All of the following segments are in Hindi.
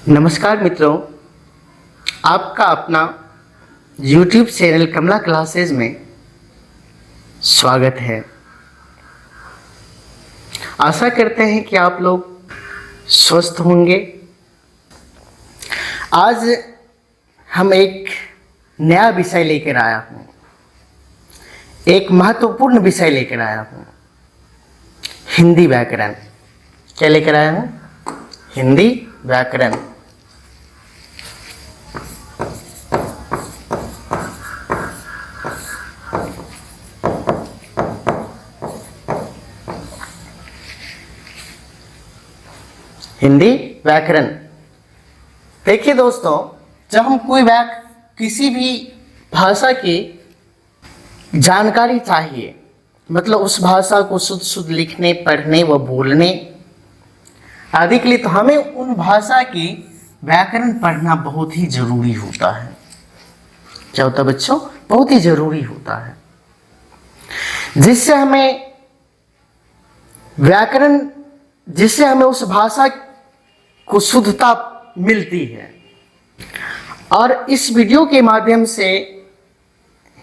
नमस्कार मित्रों, आपका अपना YouTube चैनल कमला क्लासेज में स्वागत है। आशा करते हैं कि आप लोग स्वस्थ होंगे। आज हम एक नया विषय लेकर आया हूँ, एक महत्वपूर्ण विषय लेकर आया हूँ, हिंदी व्याकरण। क्या लेकर आया हूँ? हिंदी व्याकरण। हिंदी व्याकरण। देखिए दोस्तों, जब हम किसी भी भाषा की जानकारी चाहिए, मतलब उस भाषा को शुद्ध शुद्ध लिखने, पढ़ने व बोलने आदि के लिए, तो हमें उन भाषा की व्याकरण पढ़ना बहुत ही जरूरी होता है। क्या होता है बच्चों? बहुत ही जरूरी होता है, जिससे हमें उस भाषा को शुद्धता मिलती है। और इस वीडियो के माध्यम से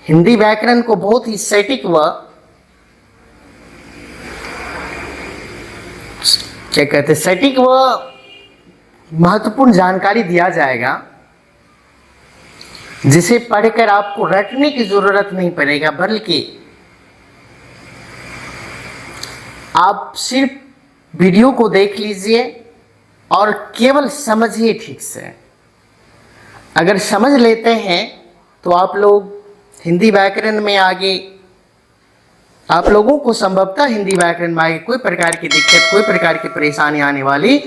हिंदी व्याकरण को बहुत ही सटीक व सटीक व महत्वपूर्ण जानकारी दिया जाएगा, जिसे पढ़कर आपको रटने की जरूरत नहीं पड़ेगा, बल्कि आप सिर्फ वीडियो को देख लीजिए और केवल समझिए ठीक से। अगर समझ लेते हैं तो आप लोग हिंदी व्याकरण में आगे, आप लोगों को संभवतः हिंदी व्याकरण में आगे कोई प्रकार की दिक्कत, कोई प्रकार की परेशानी आने वाली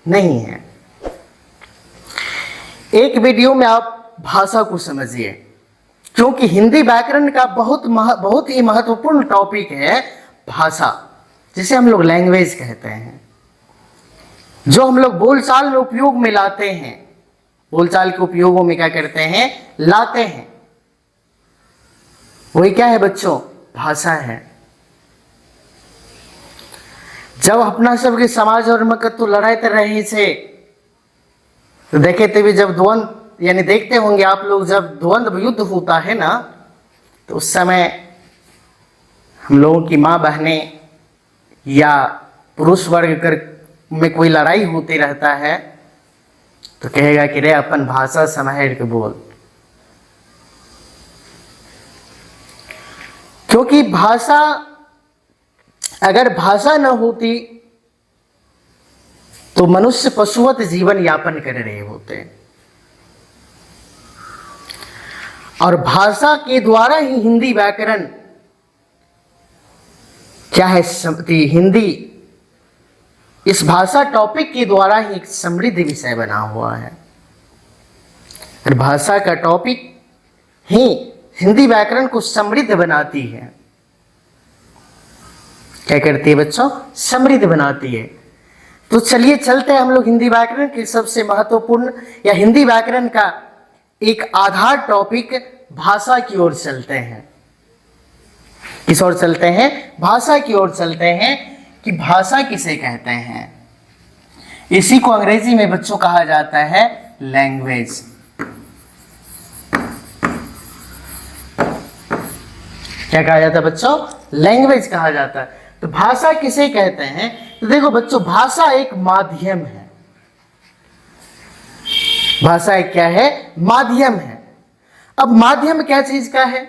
नहीं है। एक वीडियो में आप भाषा को समझिए, क्योंकि हिंदी व्याकरण का बहुत ही महत्वपूर्ण टॉपिक है भाषा, जिसे हम लोग लैंग्वेज कहते हैं, जो हम लोग बोलचाल में उपयोग में लाते हैं। बोलचाल के उपयोगों में क्या करते हैं? लाते हैं। वही क्या है बच्चों? भाषा है। जब अपना सबके समाज और मकत तो लड़ाई तर रही से, तो देखे तभी जब द्वंद्व, यानी देखते होंगे आप लोग, जब द्वंद्व युद्ध होता है ना, तो उस समय हम लोगों की माँ बहनें या पुरुष वर्ग में कोई लड़ाई होती रहता है, तो कहेगा कि रे अपन भाषा संभाल के बोल। क्योंकि अगर भाषा न होती तो मनुष्य पशुवत जीवन यापन कर रहे होते, और भाषा के द्वारा ही हिंदी व्याकरण क्या है? हिंदी इस भाषा टॉपिक के द्वारा ही एक समृद्ध विषय बना हुआ है। और भाषा का टॉपिक ही हिंदी व्याकरण को समृद्ध बनाती है। क्या करती है बच्चों? समृद्ध बनाती है। तो चलिए चलते हैं हम लोग हिंदी व्याकरण के सबसे महत्वपूर्ण, या हिंदी व्याकरण का एक आधार टॉपिक भाषा की ओर चलते हैं। किस ओर चलते हैं? भाषा की ओर चलते हैं, कि भाषा किसे कहते हैं। इसी को अंग्रेजी में बच्चों कहा जाता है लैंग्वेज। क्या कहा जाता है बच्चों? लैंग्वेज कहा जाता है। तो भाषा किसे कहते हैं? तो देखो बच्चों, भाषा एक माध्यम है। भाषा एक क्या है? माध्यम है। अब माध्यम क्या चीज का है?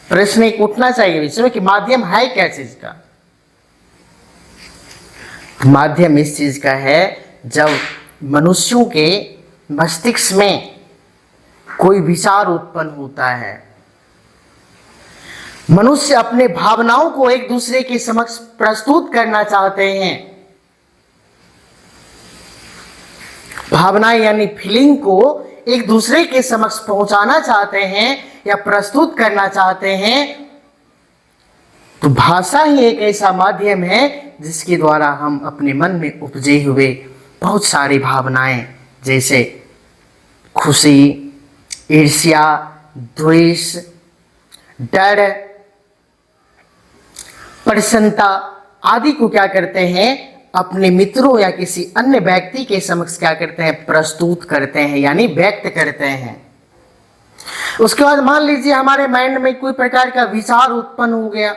प्रश्न एक उठना चाहिए बीच में कि माध्यम है क्या चीज का? माध्यम इस चीज का है, जब मनुष्यों के मस्तिष्क में कोई विचार उत्पन्न होता है, मनुष्य अपने भावनाओं को एक दूसरे के समक्ष प्रस्तुत करना चाहते हैं। भावनाएं यानी फीलिंग को एक दूसरे के समक्ष पहुंचाना चाहते हैं या प्रस्तुत करना चाहते हैं, तो भाषा ही एक ऐसा माध्यम है जिसके द्वारा हम अपने मन में उपजे हुए बहुत सारी भावनाएं, जैसे खुशी, ईर्ष्या, द्वेष, डर, प्रसन्नता आदि को क्या करते हैं? अपने मित्रों या किसी अन्य व्यक्ति के समक्ष क्या करते हैं, प्रस्तुत करते हैं, यानी व्यक्त करते हैं। उसके बाद मान लीजिए हमारे माइंड में कोई प्रकार का विचार उत्पन्न हो गया,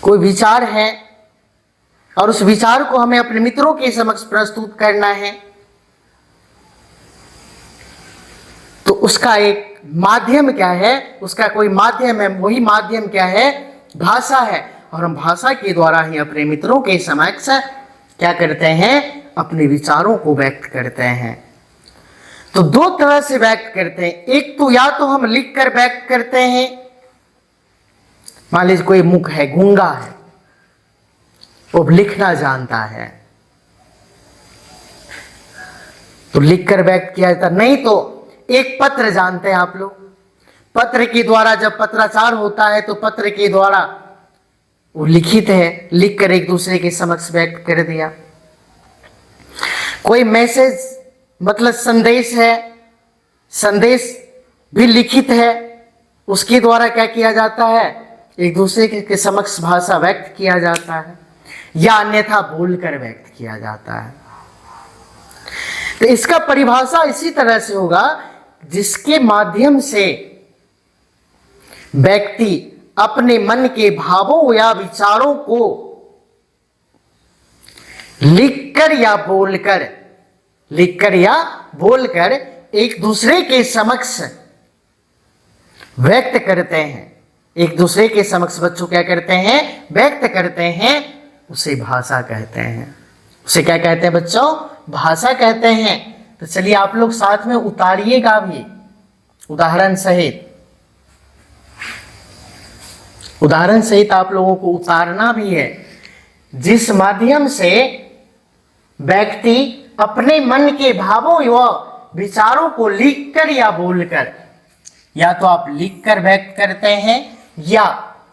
कोई विचार है और उस विचार को हमें अपने मित्रों के समक्ष प्रस्तुत करना है, तो उसका एक माध्यम क्या है, उसका कोई माध्यम है, वही माध्यम क्या है, भाषा है। और हम भाषा के द्वारा ही अपने मित्रों के समक्ष क्या करते हैं, अपने विचारों को व्यक्त करते हैं। तो दो तरह से व्यक्त करते हैं, एक तो या तो हम लिख कर व्यक्त करते हैं, मान लीजिए कोई मुख है, गूंगा है, वो लिखना जानता है तो लिख कर व्यक्त किया जाता, नहीं तो एक पत्र जानते हैं आप लोग, पत्र के द्वारा जब पत्राचार होता है तो पत्र के द्वारा वो लिखित है, लिख कर एक दूसरे के समक्ष व्यक्त कर दिया। कोई मैसेज मतलब संदेश है, संदेश भी लिखित है, उसके द्वारा क्या किया जाता है, एक दूसरे के समक्ष भाषा व्यक्त किया जाता है, या अन्यथा बोलकर व्यक्त किया जाता है। तो इसका परिभाषा इसी तरह से होगा जिसके माध्यम से व्यक्ति अपने मन के भावों या विचारों को लिखकर या बोलकर एक दूसरे के समक्ष व्यक्त करते हैं। एक दूसरे के समक्ष बच्चों क्या करते हैं, व्यक्त करते हैं, उसे भाषा कहते हैं। उसे क्या कहते हैं बच्चों, भाषा कहते हैं। तो चलिए आप लोग साथ में उतारिएगा भी उदाहरण सहित, उदाहरण सहित आप लोगों को उतारना भी है, जिस माध्यम से व्यक्ति अपने मन के भावों व विचारों को लिखकर या बोलकर, या तो आप लिखकर व्यक्त करते हैं या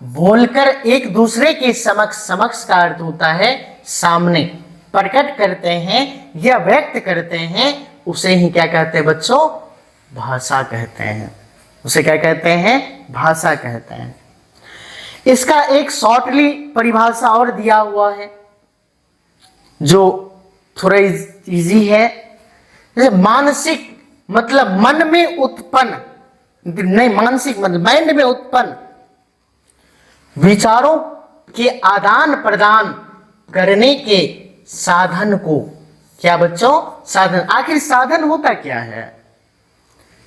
बोलकर एक दूसरे के समक्ष का अर्थ होता है सामने, प्रकट करते हैं या व्यक्त करते हैं, उसे ही क्या कहते हैं बच्चों, भाषा कहते हैं। उसे क्या कहते हैं, भाषा कहते हैं। इसका एक शॉर्टली परिभाषा और दिया हुआ है जो थोड़ा इजी है। जैसे मानसिक मतलब मन में उत्पन्न, नहीं मानसिक मतलब माइंड में उत्पन्न विचारों के आदान प्रदान करने के साधन को, क्या बच्चों, साधन। आखिर साधन होता क्या है,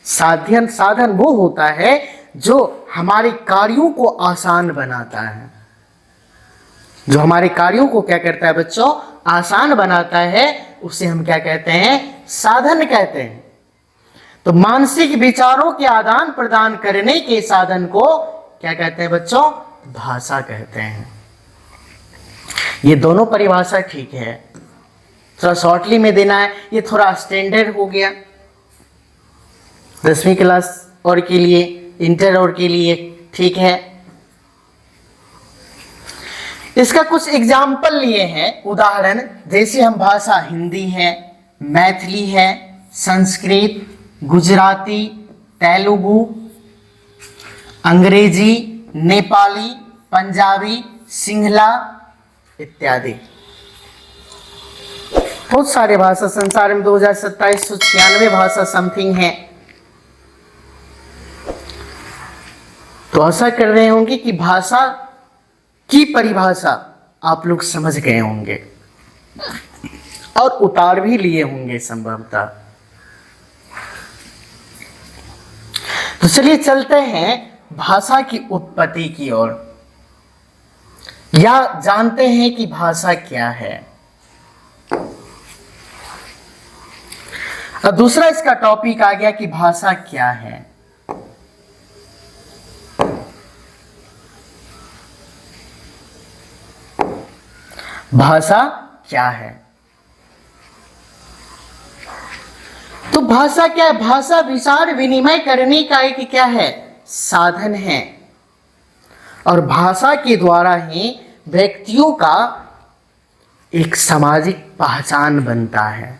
साधन वो होता है जो हमारे कार्यों को आसान बनाता है, जो हमारे कार्यों को क्या करता है बच्चों, आसान बनाता है, उसे हम क्या कहते हैं, साधन कहते हैं। तो मानसिक विचारों के आदान प्रदान करने के साधन को क्या कहते हैं बच्चों, भाषा कहते हैं। ये दोनों परिभाषा ठीक है, थोड़ा शॉर्टली में देना है, ये थोड़ा स्टैंडर्ड हो गया 10वीं क्लास और के लिए, इंटर और के लिए, ठीक है। इसका कुछ एग्जाम्पल लिए हैं, उदाहरण, जैसे हम भाषा हिंदी है, मैथिली है, संस्कृत, गुजराती, तेलुगु, अंग्रेजी, नेपाली, पंजाबी, सिंहला इत्यादि। बहुत सारे भाषा संसार में 2796 भाषा समथिंग है। तो ऐसा कर रहे होंगे कि भाषा की परिभाषा आप लोग समझ गए होंगे और उतार भी लिए होंगे संभवतः। तो चलिए चलते हैं भाषा की उत्पत्ति की ओर, या जानते हैं कि भाषा क्या है। और दूसरा इसका टॉपिक आ गया कि भाषा क्या है। भाषा क्या है, तो भाषा क्या है, भाषा विचार विनिमय करने का एक क्या है, साधन है। और भाषा के द्वारा ही व्यक्तियों का एक सामाजिक पहचान बनता है।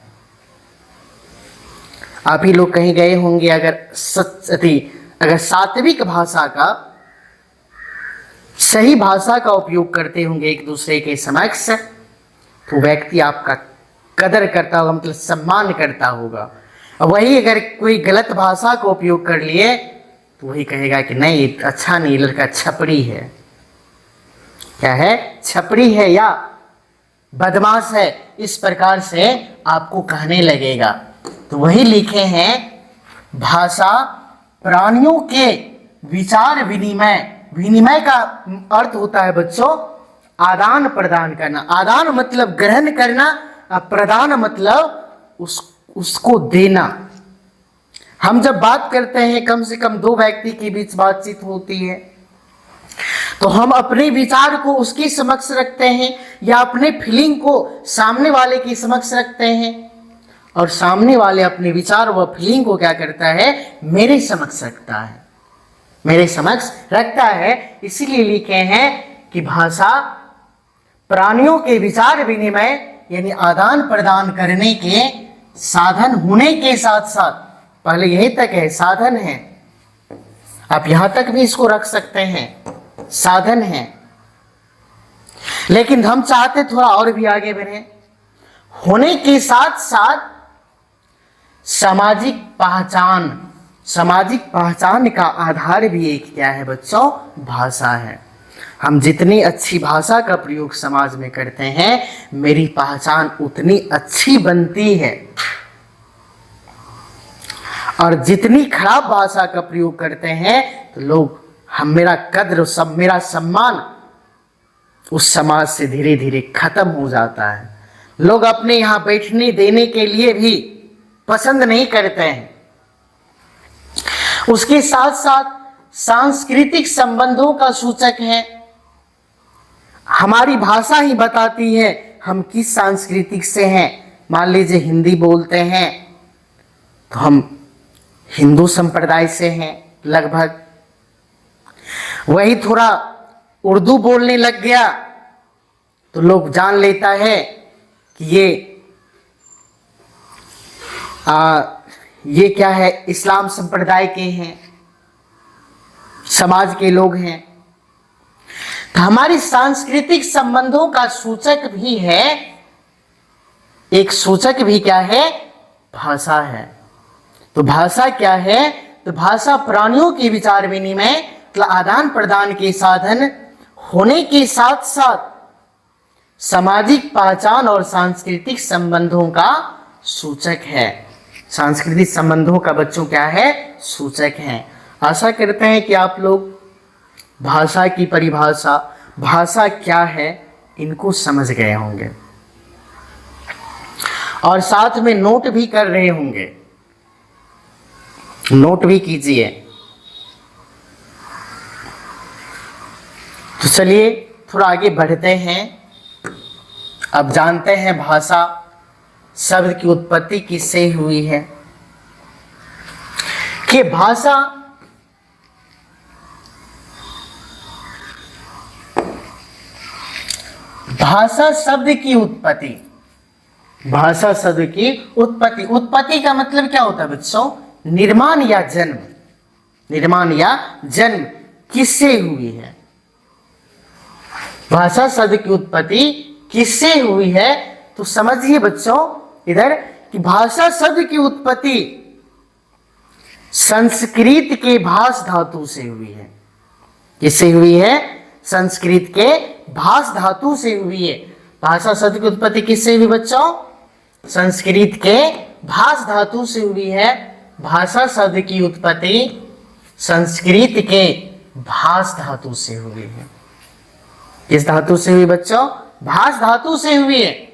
आप ही लोग कहीं गए होंगे, अगर सात्विक भाषा का सही भाषा का उपयोग करते होंगे एक दूसरे के समक्ष, तो व्यक्ति आपका कदर करता होगा, मतलब सम्मान करता होगा। वही अगर कोई गलत भाषा का उपयोग कर लिए तो वही कहेगा कि नहीं, अच्छा नहीं, लड़का छपरी है। क्या है? छपरी है या बदमाश है, इस प्रकार से आपको कहने लगेगा। तो वही लिखे हैं, भाषा प्राणियों के विचार विनिमय। विनिमय का अर्थ होता है बच्चों आदान प्रदान करना। आदान मतलब ग्रहण करना, और प्रदान मतलब उसको देना। हम जब बात करते हैं, कम से कम दो व्यक्ति के बीच बातचीत होती है, तो हम अपने विचार को उसके समक्ष रखते हैं या अपने फीलिंग को सामने वाले के समक्ष रखते हैं, और सामने वाले अपने विचार व फीलिंग को क्या करता है? मेरे समक्ष रखता है, मेरे समक्ष रखता है। इसीलिए लिखे हैं कि भाषा प्राणियों के विचार विनिमय यानी आदान प्रदान करने के साधन होने के साथ साथ, पहले यही तक है साधन है, आप यहां तक भी इसको रख सकते हैं, साधन है। लेकिन हम चाहते थोड़ा और भी आगे बढ़े। होने के साथ साथ सामाजिक पहचान, सामाजिक पहचान का आधार भी एक क्या है बच्चों? भाषा है। हम जितनी अच्छी भाषा का प्रयोग समाज में करते हैं, मेरी पहचान उतनी अच्छी बनती है, और जितनी खराब भाषा का प्रयोग करते हैं तो लोग मेरा कद्र, सब मेरा सम्मान उस समाज से धीरे धीरे खत्म हो जाता है। लोग अपने यहाँ बैठने देने के लिए भी पसंद नहीं करते हैं। उसके साथ साथ सांस्कृतिक संबंधों का सूचक है। हमारी भाषा ही बताती है हम किस सांस्कृतिक से हैं। मान लीजिए हिंदी बोलते हैं तो हम हिंदू संप्रदाय से हैं लगभग। वही थोड़ा उर्दू बोलने लग गया तो लोग जान लेता है कि ये क्या है, इस्लाम संप्रदाय के हैं, समाज के लोग हैं। तो हमारी सांस्कृतिक संबंधों का सूचक भी है, एक सूचक भी क्या है? भाषा है। तो भाषा क्या है? तो भाषा प्राणियों के विचार विनिमय मतलब आदान प्रदान के साधन होने के साथ साथ सामाजिक पहचान और सांस्कृतिक संबंधों का सूचक है। सांस्कृतिक संबंधों का बच्चों क्या है? सूचक है। आशा करते हैं कि आप लोग भाषा की परिभाषा, भाषा क्या है, इनको समझ गए होंगे और साथ में नोट भी कर रहे होंगे। नोट भी कीजिए। तो चलिए थोड़ा आगे बढ़ते हैं। अब जानते हैं भाषा शब्द की उत्पत्ति किससे हुई है। कि भाषा शब्द की उत्पत्ति, भाषा शब्द की उत्पत्ति, उत्पत्ति का मतलब क्या होता है बच्चों? निर्माण या जन्म। निर्माण या जन्म किससे हुई है? भाषा शब्द की उत्पत्ति किससे हुई है? तो समझिए बच्चों इधर कि भाषा शब्द की उत्पत्ति संस्कृत के भाष धातु से हुई है। किससे हुई है? संस्कृत के भाष धातु से हुई है। भाषा शब्द की उत्पत्ति किससे हुई बच्चों? संस्कृत के भाष धातु से हुई है। भाषा शब्द की उत्पत्ति संस्कृत के भाष धातु से हुई है। किस धातु से हुई बच्चों? भाष धातु से हुई है।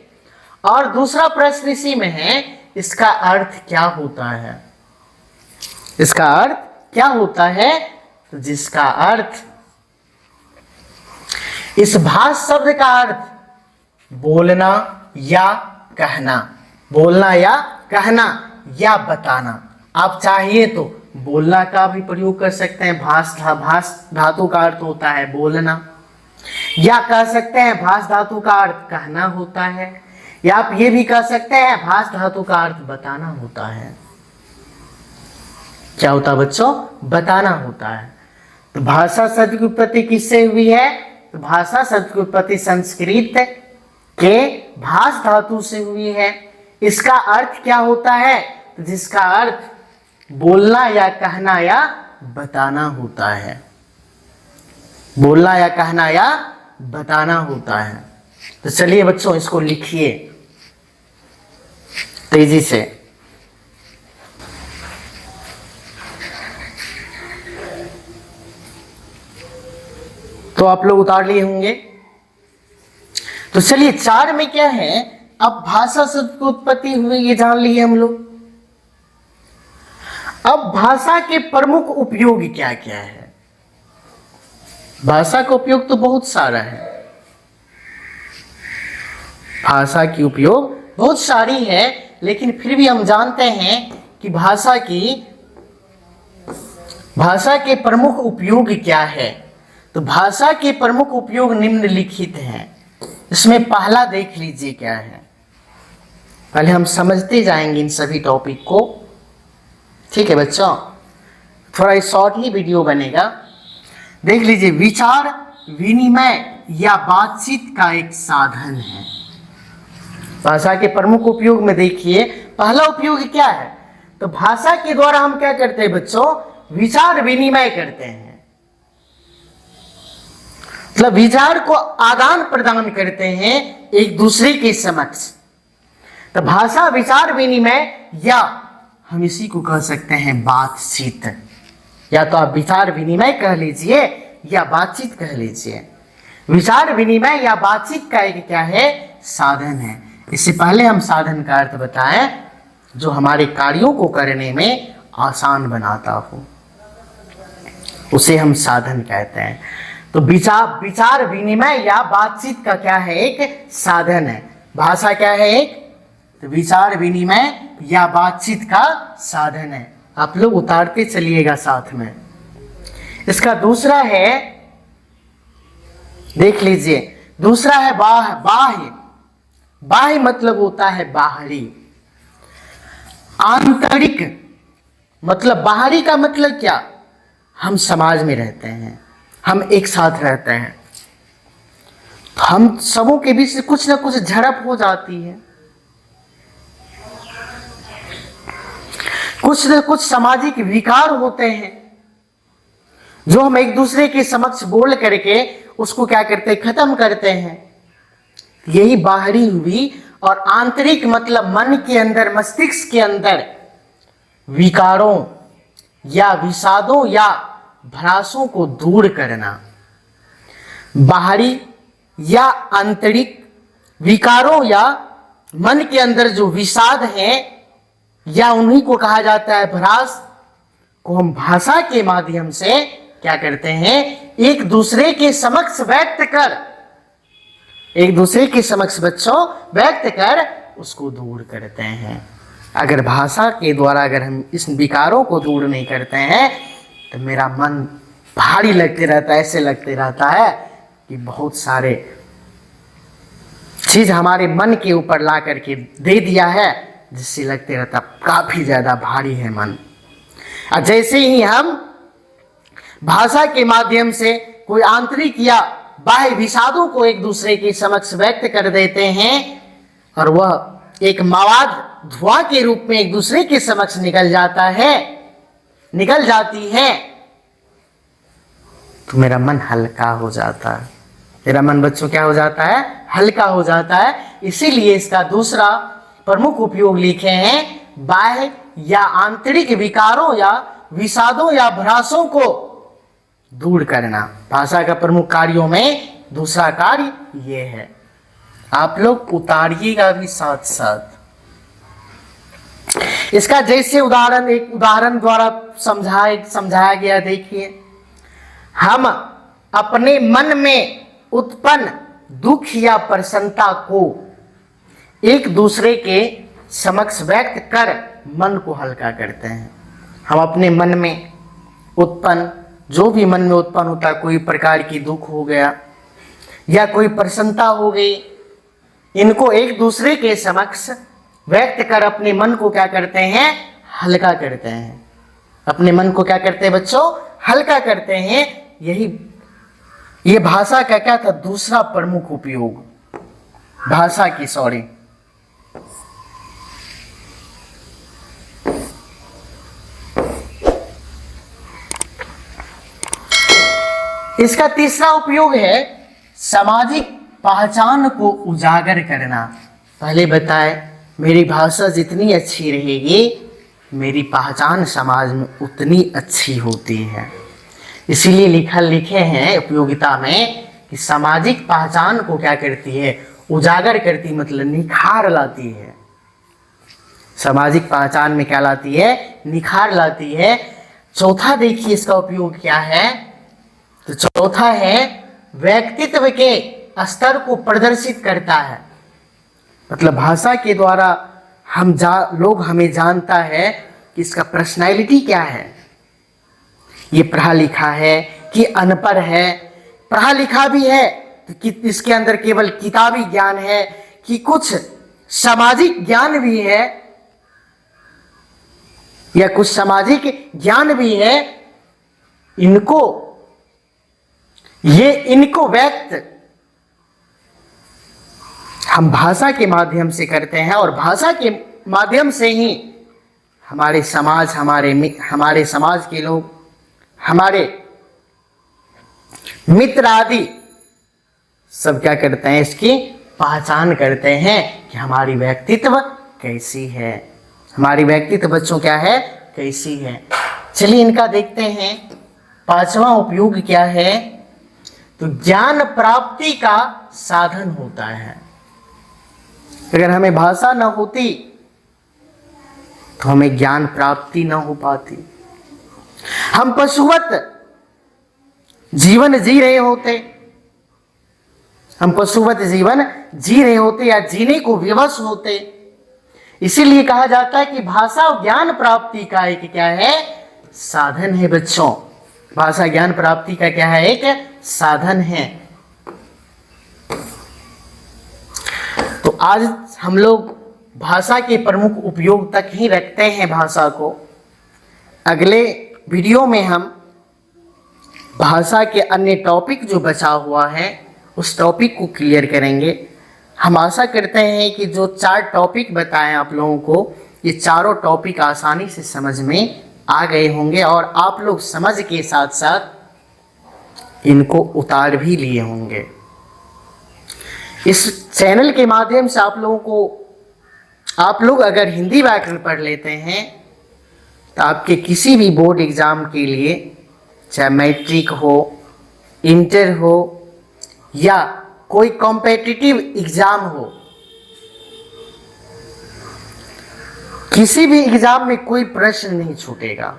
और दूसरा प्रश्न इसी में है, इसका अर्थ क्या होता है? इसका अर्थ क्या होता है? तो जिसका अर्थ, इस भाष शब्द का अर्थ बोलना या कहना, बोलना या कहना या बताना। आप चाहिए तो बोलना का भी प्रयोग कर सकते हैं। भाष धातु का अर्थ होता है बोलना, या कह सकते हैं भाष धातु का अर्थ कहना होता है, या आप ये भी कह सकते हैं भाष धातु का अर्थ बताना होता है। क्या होता है बच्चों? बताना होता है। तो भाषा शब्द की उत्पत्ति किससे हुई है? तो भाषा शब्द की उत्पत्ति संस्कृत के भाष धातु से हुई है। इसका अर्थ क्या होता है? तो जिसका अर्थ बोलना या कहना या बताना होता है। बोलना या कहना या बताना होता है। तो चलिए बच्चों इसको लिखिए तेजी से। तो आप लोग उतार लिए होंगे। तो चलिए 4 में क्या है, अब भाषा शब्द की उत्पत्ति हुई ये जान लिए हम लोग। अब भाषा के प्रमुख उपयोग क्या क्या है? भाषा का उपयोग तो बहुत सारा है। भाषा की उपयोग बहुत सारी है, लेकिन फिर भी हम जानते हैं कि भाषा के प्रमुख उपयोग क्या है। तो भाषा के प्रमुख उपयोग निम्नलिखित हैं। इसमें पहला देख लीजिए क्या है। पहले हम समझते जाएंगे इन सभी टॉपिक को, ठीक है बच्चों। थोड़ा शॉर्ट ही वीडियो बनेगा। देख लीजिए, विचार विनिमय या बातचीत का एक साधन है। भाषा के प्रमुख उपयोग में देखिए पहला उपयोग क्या है। तो भाषा के द्वारा हम क्या करते हैं बच्चों? विचार विनिमय करते हैं। मतलब विचार को आदान प्रदान करते हैं एक दूसरे के समक्ष। तो भाषा विचार विनिमय, या हम इसी को कह सकते हैं बातचीत। या तो आप विचार विनिमय कह लीजिए या बातचीत कह लीजिए। विचार विनिमय या बातचीत का एक क्या है? साधन है। इससे पहले हम साधन का अर्थ बताएं, जो हमारे कार्यों को करने में आसान बनाता हो, उसे हम साधन कहते हैं। तो विचार विनिमय या बातचीत का क्या है? एक साधन है। भाषा क्या है? एक तो विचार विनिमय या बातचीत का साधन है। आप लोग उतारते चलिएगा साथ में। इसका दूसरा है, देख लीजिए, दूसरा है बाह्य। बाह्य मतलब होता है बाहरी। आंतरिक मतलब बाहरी का मतलब क्या? हम समाज में रहते हैं, हम एक साथ रहते हैं, हम सबों के बीच कुछ ना कुछ झड़प हो जाती है, कुछ न कुछ सामाजिक विकार होते हैं, जो हम एक दूसरे के समक्ष बोल करके उसको क्या करते हैं? खत्म करते हैं। यही बाहरी हुई। और आंतरिक मतलब मन के अंदर, मस्तिष्क के अंदर विकारों या विषादों या भ्रासों को दूर करना। बाहरी या आंतरिक विकारों या मन के अंदर जो विषाद है या उन्हीं को कहा जाता है भ्रास, को हम भाषा के माध्यम से क्या करते हैं? एक दूसरे के समक्ष व्यक्त कर, एक दूसरे के समक्ष बच्चों व्यक्त कर उसको दूर करते हैं। अगर भाषा के द्वारा अगर हम इस विकारों को दूर नहीं करते हैं तो मेरा मन भारी लगते रहता है। ऐसे लगते रहता है कि बहुत सारे चीज हमारे मन के ऊपर ला करके दे दिया है, जिससे लगते रहता काफी ज्यादा भारी है मन। और जैसे ही हम भाषा के माध्यम से कोई आंतरिक या बाह्य विषादों को एक दूसरे के समक्ष व्यक्त कर देते हैं और वह एक मवाद धुआं के रूप में एक दूसरे के समक्ष निकल जाती है, तो मेरा मन हल्का हो जाता है। मेरा मन बच्चों क्या हो जाता है? हल्का हो जाता है। इसीलिए इसका दूसरा प्रमुख उपयोग लिखे हैं, बाह्य या आंतरिक विकारों या विषादों या भ्रासों को दूर करना। भाषा का प्रमुख कार्यों में दूसरा कार्य ये है। आप लोग उतारिएगा भी साथ साथ। इसका जैसे उदाहरण, एक उदाहरण द्वारा समझाया गया। देखिए, हम अपने मन में उत्पन्न दुख या प्रसन्नता को एक दूसरे के समक्ष व्यक्त कर मन को हल्का करते हैं। हम अपने मन में उत्पन्न, जो भी मन में उत्पन्न होता है, कोई प्रकार की दुख हो गया या कोई प्रसन्नता हो गई, इनको एक दूसरे के समक्ष व्यक्त कर अपने मन को क्या करते हैं? हल्का करते हैं। अपने मन को क्या करते हैं बच्चों? हल्का करते हैं। ये भाषा का क्या था, दूसरा प्रमुख उपयोग भाषा की, सॉरी। इसका तीसरा उपयोग है सामाजिक पहचान को उजागर करना। पहले बताए मेरी भाषा जितनी अच्छी रहेगी मेरी पहचान समाज में उतनी अच्छी होती है। इसीलिए लिखे हैं उपयोगिता में कि सामाजिक पहचान को क्या करती है, उजागर करती, मतलब निखार लाती है। सामाजिक पहचान में क्या लाती है, निखार लाती है। चौथा देखिए इसका उपयोग क्या है, तो चौथा है व्यक्तित्व के स्तर को प्रदर्शित करता है। मतलब भाषा के द्वारा लोग हमें जानता है कि इसका पर्सनैलिटी क्या है, ये पढ़ा लिखा है कि अनपढ़ है। पढ़ा लिखा भी है तो कि इसके अंदर केवल किताबी ज्ञान है कि कुछ सामाजिक ज्ञान भी है, या कुछ सामाजिक ज्ञान भी है। इनको व्यक्त हम भाषा के माध्यम से करते हैं, और भाषा के माध्यम से ही हमारे समाज, हमारे समाज के लोग, हमारे मित्र आदि सब क्या करते हैं, इसकी पहचान करते हैं कि हमारी व्यक्तित्व कैसी है, हमारी व्यक्तित्व बच्चों क्या है, कैसी है। चलिए इनका देखते हैं। पांचवा उपयोग क्या है, तो ज्ञान प्राप्ति का साधन होता है। अगर हमें भाषा न होती तो हमें ज्ञान प्राप्ति न हो पाती। हम पशुवत जीवन जी रहे होते, या जीने को विवश होते। इसीलिए कहा जाता है कि भाषा ज्ञान प्राप्ति का एक क्या है, साधन है बच्चों। भाषा ज्ञान प्राप्ति का क्या है, एक साधन है। तो आज हम लोग भाषा के प्रमुख उपयोग तक ही रखते हैं भाषा को। अगले वीडियो में हम भाषा के अन्य टॉपिक जो बचा हुआ है उस टॉपिक को क्लियर करेंगे। हम आशा करते हैं कि जो 4 टॉपिक बताएं आप लोगों को, ये चारों टॉपिक आसानी से समझ में आ गए होंगे, और आप लोग समझ के साथ साथ इनको उतार भी लिए होंगे। इस चैनल के माध्यम से आप लोग अगर हिंदी व्याकरण पढ़ लेते हैं तो आपके किसी भी बोर्ड एग्जाम के लिए, चाहे मैट्रिक हो, इंटर हो, या कोई कॉम्पिटिटिव एग्जाम हो, किसी भी एग्जाम में कोई प्रश्न नहीं छूटेगा।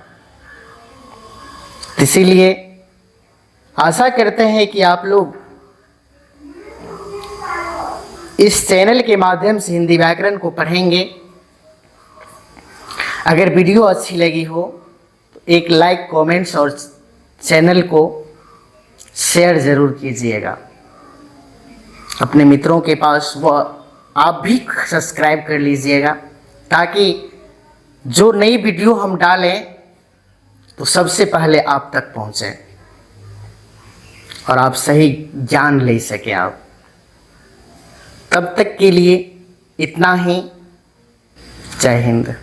इसीलिए आशा करते हैं कि आप लोग इस चैनल के माध्यम से हिंदी व्याकरण को पढ़ेंगे। अगर वीडियो अच्छी लगी हो तो एक लाइक, कमेंट्स और चैनल को शेयर जरूर कीजिएगा अपने मित्रों के पास। वो आप भी सब्सक्राइब कर लीजिएगा ताकि जो नई वीडियो हम डालें तो सबसे पहले आप तक पहुंचे और आप सही ज्ञान ले सके आप। तब तक के लिए इतना ही। जय हिंद।